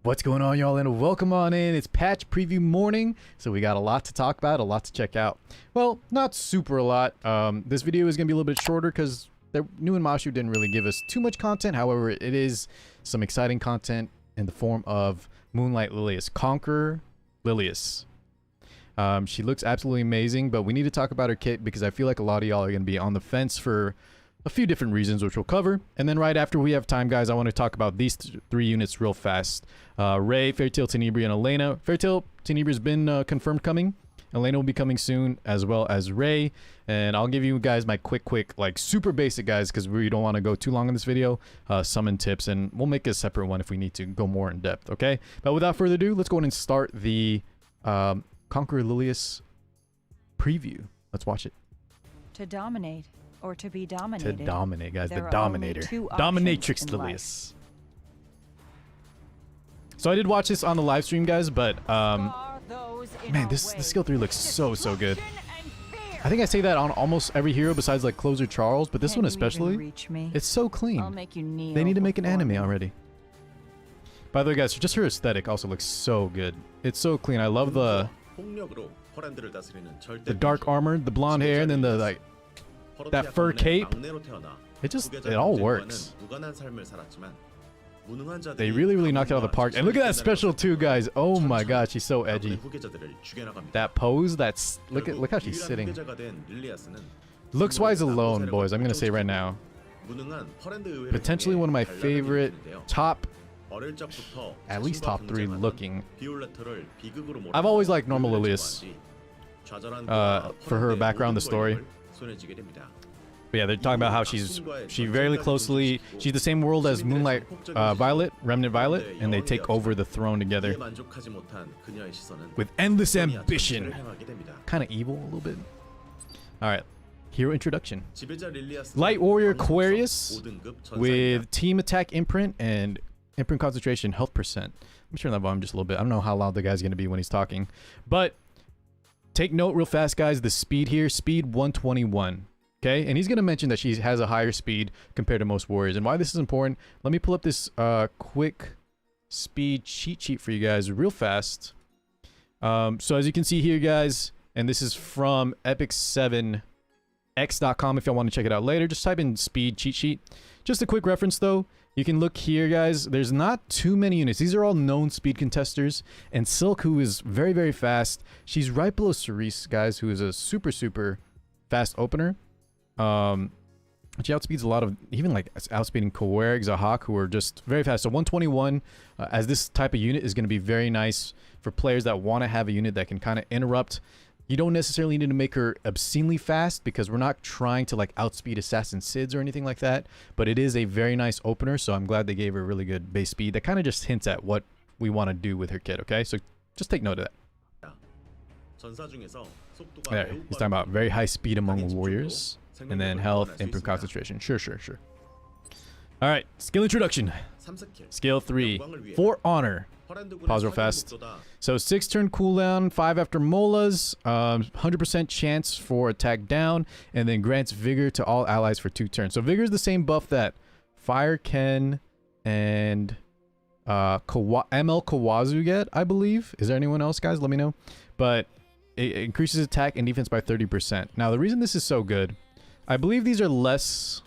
What's going on, y'all, and welcome on in. It's patch preview morning, so we got a lot to talk about, a lot to check out. Well, not super a lot. This video is going to be a little bit shorter because New and Mashu didn't really give us too much content. However, it is some exciting content in the form of Moonlight Lilias, Conqueror Lilias. She looks absolutely amazing, but we need to talk about her kit because I feel like a lot of y'all are going to be on the fence for a few different reasons, which we'll cover. And then right after we have time, guys, I want to talk about these three units real fast. Ray, Fairytale Tenebria, and Elena. Fairytale Tenebria has been confirmed coming. Elena will be coming soon, as well as Ray. And I'll give you guys my quick, like super basic, guys, because we don't want to go too long in this video, summon tips, and we'll make a separate one if we need to go more in depth, okay? But without further ado, let's go ahead and start the Conqueror Lilias preview. Let's watch it. To dominate. Or to be dominated. To dominate, guys. There the are Dominator. Dominatrix Lilias. So I did watch this on the live stream, guys, but man, this skill 3 looks so good. I think I say that on almost every hero besides like Closer Charles, but this one especially, it's so clean. They need to make an anime already. By the way, guys, just her aesthetic also looks so good. It's so clean. I love the dark armor, the blonde hair, and then the like that fur cape. It all works. They really knocked it out of the park. And look at that special too, guys. Oh my god, she's so edgy. That pose, look how she's sitting. Looks wise alone, boys, I'm gonna say right now, potentially one of my favorite at least top 3 looking. I've always liked normal Lilias for her background, the story. But yeah, they're talking about how she's very closely, she's the same world as Moonlight Violet, Remnant Violet, and they take over the throne together with endless ambition. Kind of evil a little bit. Alright, hero introduction. Light Warrior Aquarius with team attack imprint and imprint concentration, health percent. Let me turn that volume just a little bit. I don't know how loud the guy's going to be when he's talking. But take note real fast, guys, the speed here, speed 121. Okay, and he's going to mention that she has a higher speed compared to most warriors. And why this is important, let me pull up this quick speed cheat sheet for you guys real fast. So as you can see here, guys, and this is from epic7x.com if y'all want to check it out later. Just type in speed cheat sheet. Just a quick reference, though. You can look here, guys. There's not too many units. These are all known speed contesters. And Silk, who is very fast. She's right below Cerise, guys, who is a super fast opener. She outspeeds a lot of, even like outspeeding Kowerig, Zahak, who are just very fast. So 121 as this type of unit is going to be very nice for players that want to have a unit that can kind of interrupt. You don't necessarily need to make her obscenely fast because we're not trying to like outspeed Assassin Sids or anything like that. But it is a very nice opener, so I'm glad they gave her a really good base speed. That kind of just hints at what we want to do with her kit, okay? So just take note of that. There, he's talking about very high speed among warriors. And then health, improve concentration. Sure. Alright, skill introduction. Skill 3. For honor. Pause real fast. So 6 turn cooldown, 5 after Molas, 100% chance for attack down, and then grants vigor to all allies for 2 turns. So vigor is the same buff that Fire Ken and ML Kawazu get, I believe. Is there anyone else, guys? Let me know. But it increases attack and defense by 30%. Now, the reason this is so good, I believe these are less,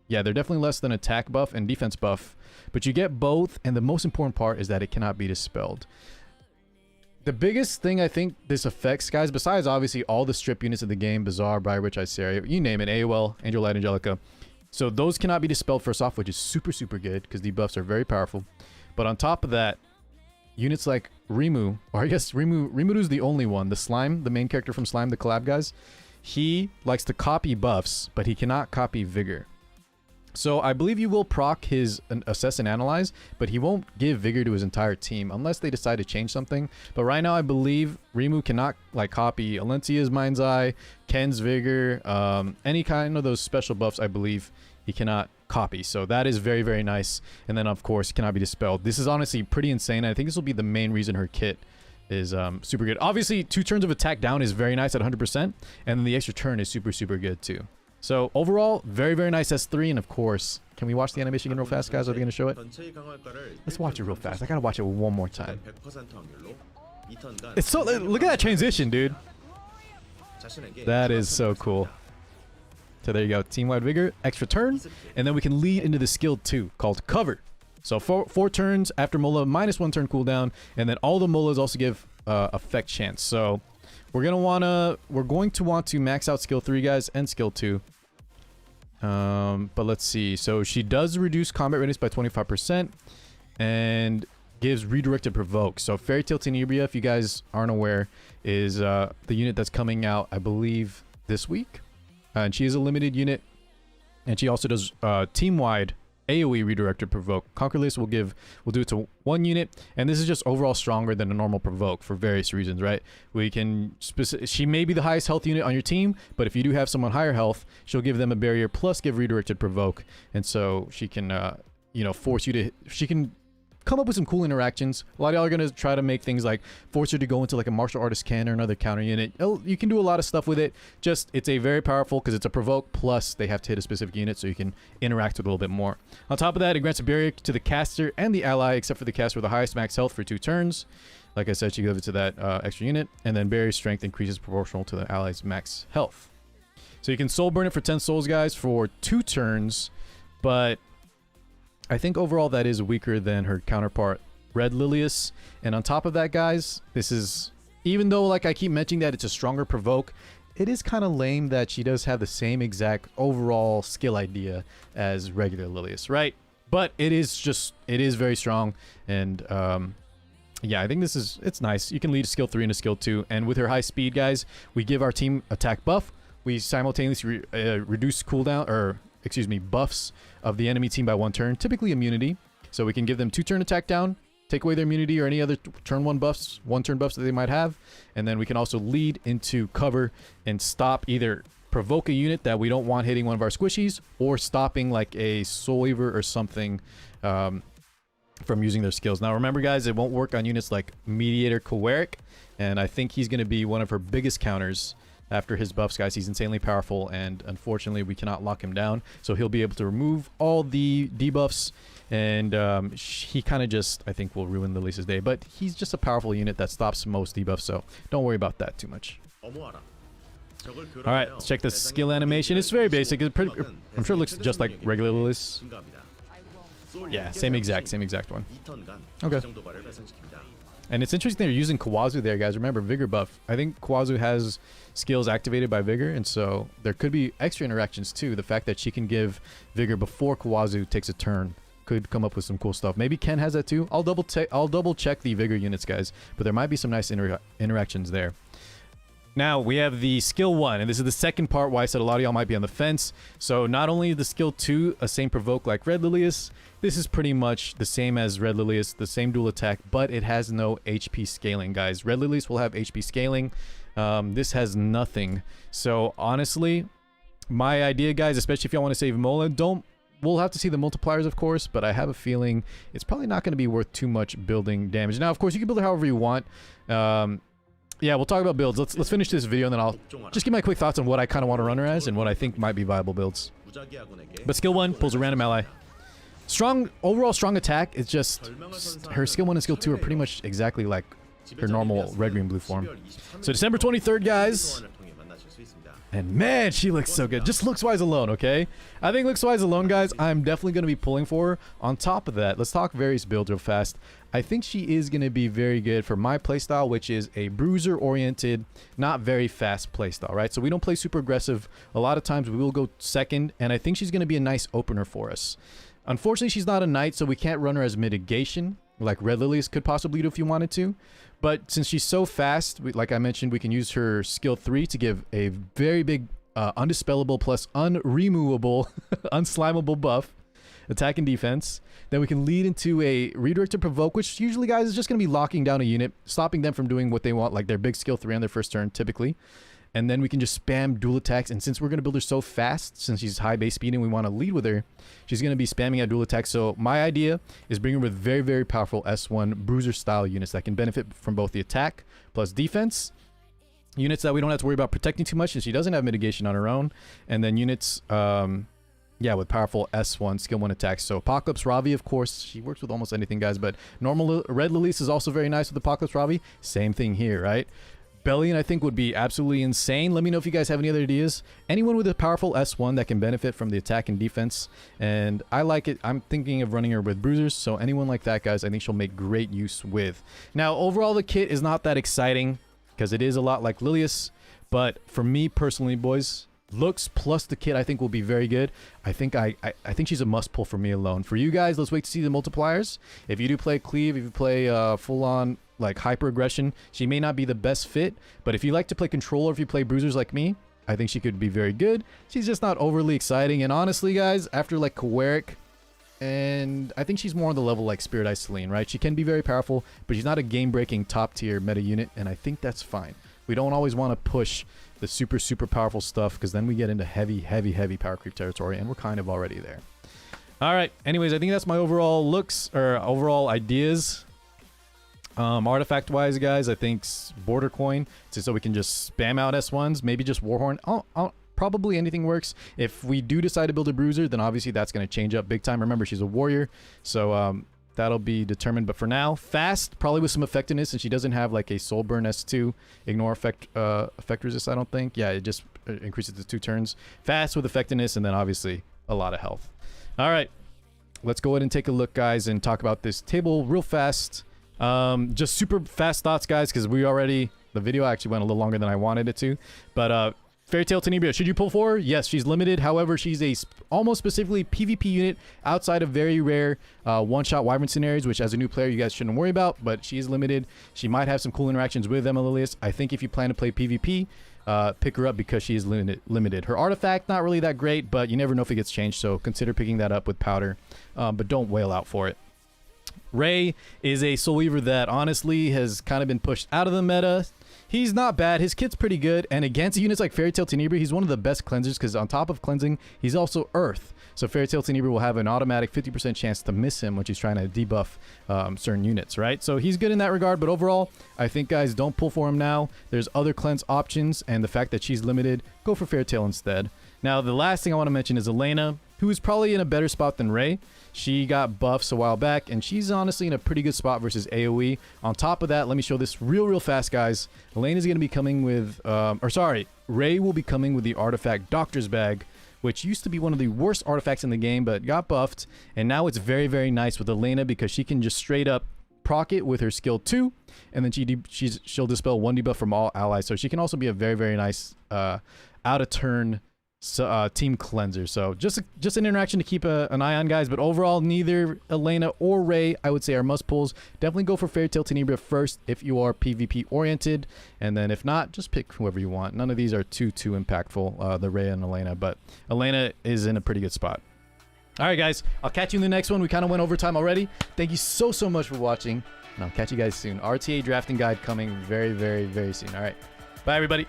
yeah, they're definitely less than attack buff and defense buff, but you get both, and the most important part is that it cannot be dispelled. The biggest thing I think this affects, guys, besides obviously all the strip units of the game, Bazaar, Briar Witch, Iceria, you name it, AOL, Angel Light, Angelica, so those cannot be dispelled first off, which is super good, because debuffs are very powerful. But on top of that, units like Rimu, or I guess Rimuru's the only one, the Slime, the main character from Slime, the collab guys, he likes to copy buffs, but he cannot copy vigor. So I believe you will proc his assess and analyze, but he won't give vigor to his entire team unless they decide to change something. But right now I believe Rimu cannot like copy Alencia's Mind's Eye, Ken's vigor, any kind of those special buffs I believe he cannot copy. So that is very nice. And then of course cannot be dispelled. This is honestly pretty insane. I think this will be the main reason her kit is super good. Obviously 2 turns of attack down is very nice at 100%, and then the extra turn is super good too. So overall, very, very nice S3. And of course, can we watch the animation again real fast, guys? Are they going to show it? Let's watch it real fast. I got to watch it one more time. It's so, look at that transition, dude. That is so cool. So there you go. Team-wide vigor, extra turn. And then we can lead into the skill 2 called cover. So four turns after Mola, -1 turn cooldown. And then all the Molas also give effect chance. So we're going to want to max out skill 3, guys, and skill 2. But let's see. So she does reduce combat readiness by 25% and gives redirected provoke. So Fairytale Tenebria, if you guys aren't aware, is the unit that's coming out, I believe, this week. And she is a limited unit, and she also does team-wide AoE redirected provoke. Conqueror Lilias will do it to 1 unit, and this is just overall stronger than a normal provoke for various reasons, right? She may be the highest health unit on your team, but if you do have someone higher health, she'll give them a barrier plus give redirected provoke, and so she can force you to. She can come up with some cool interactions. A lot of y'all are going to try to make things like force her to go into like a martial artist can or another counter unit. You can do a lot of stuff with it. Just, it's a very powerful because it's a provoke, plus they have to hit a specific unit so you can interact with it a little bit more. On top of that, it grants a barrier to the caster and the ally, except for the caster with the highest max health for 2 turns. Like I said, she gives it to that extra unit. And then barrier strength increases proportional to the ally's max health. So you can soul burn it for 10 souls, guys, for 2 turns. But I think overall that is weaker than her counterpart, Red Lilias. And on top of that, guys, this is, even though like I keep mentioning that it's a stronger provoke, it is kind of lame that she does have the same exact overall skill idea as regular Lilias, right? But it is very strong. And yeah, I think it's nice. You can lead a skill 3 and a skill 2. And with her high speed, guys, we give our team attack buff. We simultaneously reduce cooldown, or excuse me, buffs of the enemy team by 1 turn, typically immunity. So we can give them 2 turn attack down, take away their immunity or any other turn 1 buffs, 1 turn buffs that they might have. And then we can also lead into cover and stop, either provoke a unit that we don't want hitting one of our squishies, or stopping like a Soul Weaver or something from using their skills. Now remember, guys, it won't work on units like Mediator Kowarik, and I think he's going to be one of her biggest counters. After his buffs, guys, he's insanely powerful, and unfortunately we cannot lock him down. So he'll be able to remove all the debuffs, and he kind of just, I think, will ruin Lilias' day. But he's just a powerful unit that stops most debuffs, so don't worry about that too much. Alright, let's check the skill animation. It's very basic. I'm sure it looks just like regular Lilias. Yeah, same exact one. Okay. And it's interesting they're using Kawazu there, guys. Remember, Vigor buff. I think Kawazu has skills activated by Vigor, and so there could be extra interactions too. The fact that she can give Vigor before Kawazu takes a turn could come up with some cool stuff. Maybe Ken has that too. I'll double check the Vigor units, guys, but there might be some nice interactions there. Now we have the skill 1, and this is the second part why I said a lot of y'all might be on the fence. So not only the skill 2 a same provoke like Red Lilias, this is pretty much the same as Red Lilias, the same dual attack, but it has no HP scaling, guys. Red Lilias will have HP scaling. This has nothing. So honestly, my idea, guys, especially if y'all want to save Mola, we'll have to see the multipliers, of course, but I have a feeling it's probably not going to be worth too much building damage. Now, of course, you can build it however you want. Yeah, we'll talk about builds. Let's finish this video, and then I'll just give my quick thoughts on what I kind of want to run her as and what I think might be viable builds. But skill 1 pulls a random ally. Overall strong attack. It's just her skill 1 and skill 2 are pretty much exactly like her normal red, green, blue form. So December 23rd, guys. And man, she looks so good. Just looks-wise alone, okay? I think looks-wise alone, guys, I'm definitely going to be pulling for her. On top of that, let's talk various builds real fast. I think she is going to be very good for my playstyle, which is a bruiser-oriented, not very fast playstyle, right? So we don't play super aggressive. A lot of times we will go second, and I think she's going to be a nice opener for us. Unfortunately, she's not a knight, so we can't run her as mitigation, like Red Lilias could possibly do if you wanted to. But since she's so fast, like I mentioned, we can use her skill 3 to give a very big undispellable plus unremovable, unslimable buff, attack and defense. Then we can lead into a redirected provoke, which usually, guys, is just going to be locking down a unit, stopping them from doing what they want, like their big skill 3 on their first turn, typically. And then we can just spam dual attacks. And since we're going to build her so fast, since she's high base speed and we want to lead with her, she's going to be spamming at dual attacks. So my idea is bring her with very, very powerful S1 bruiser style units that can benefit from both the attack plus defense. units that we don't have to worry about protecting too much, and she doesn't have mitigation on her own. And then units, yeah, with powerful S1, skill 1 attacks. So Apocalypse Ravi, of course, she works with almost anything, guys, but normal Red Lilias is also very nice with Apocalypse Ravi. Same thing here, right? Bellion, I think, would be absolutely insane. Let me know if you guys have any other ideas. Anyone with a powerful S1 that can benefit from the attack and defense. And I like it. I'm thinking of running her with bruisers. So anyone like that, guys, I think she'll make great use with. Now, overall, the kit is not that exciting because it is a lot like Lilias. But for me personally, boys, looks plus the kit I think will be very good. I think she's a must pull for me alone. For you guys, let's wait to see the multipliers. If you do play cleave, if you play full on like hyper aggression, she may not be the best fit, but if you like to play controller, if you play bruisers like me, I think she could be very good. She's just not overly exciting, and honestly guys, after like Coeric, and I think she's more on the level like Spirit Eye Celine, right? She can be very powerful, but she's not a game breaking top tier meta unit, and I think that's fine. We don't always want to push the super powerful stuff, because then we get into heavy power creep territory, and we're kind of already there. All right, anyways, I think that's my overall looks, or overall ideas. Artifact wise, guys, I think Border Coin, so we can just spam out S1s, maybe just Warhorn. Probably anything works. If we do decide to build a bruiser, then obviously that's going to change up big time. Remember, she's a warrior, so that'll be determined. But for now, fast, probably with some effectiveness, and she doesn't have like a soul burn S2. Ignore effect resist, I don't think. Yeah, it just increases to 2 turns. Fast with effectiveness, and then obviously a lot of health. All right, let's go ahead and take a look, guys, and talk about this table real fast. Just super fast thoughts, guys, because the video actually went a little longer than I wanted it to. But Fairytale Tenebria, should you pull for her? Yes, she's limited. However, she's a almost specifically PvP unit outside of very rare one-shot Wyvern scenarios, which as a new player you guys shouldn't worry about, but she is limited. She might have some cool interactions with Emma Lilias. I think if you plan to play PvP, pick her up because she is limited. Her artifact, not really that great, but you never know if it gets changed, so consider picking that up with powder, but don't wail out for it. Ray is a Soul Weaver that honestly has kind of been pushed out of the meta. He's not bad. His kit's pretty good. And against units like Fairytale Tenebria, he's one of the best cleansers because on top of cleansing, he's also Earth. So Fairytale Tenebria will have an automatic 50% chance to miss him when she's trying to debuff certain units, right? So he's good in that regard. But overall, I think, guys, don't pull for him now. There's other cleanse options. And the fact that she's limited, go for Fairytale instead. Now, the last thing I want to mention is Elena, who is probably in a better spot than Ray. She got buffs a while back, and she's honestly in a pretty good spot versus AoE. On top of that, let me show this real fast, guys. Elena's going to be coming with, Ray will be coming with the artifact Doctor's Bag, which used to be one of the worst artifacts in the game, but got buffed. And now it's very nice with Elena because she can just straight up proc it with her skill 2, and then she'll dispel 1 debuff from all allies. So she can also be a very nice out of turn team cleanser. So just an interaction to keep an eye on, guys. But overall, neither Elena or Ray I would say are must pulls. Definitely go for Fairytale Tenebria first if you are PvP oriented, and then if not, just pick whoever you want. None of these are too impactful, the Ray and Elena, but Elena is in a pretty good spot. All right, guys, I'll catch you in the next one. We kind of went over time already. Thank you so much for watching, and I'll catch you guys soon. RTA drafting guide coming very soon. All right, bye everybody.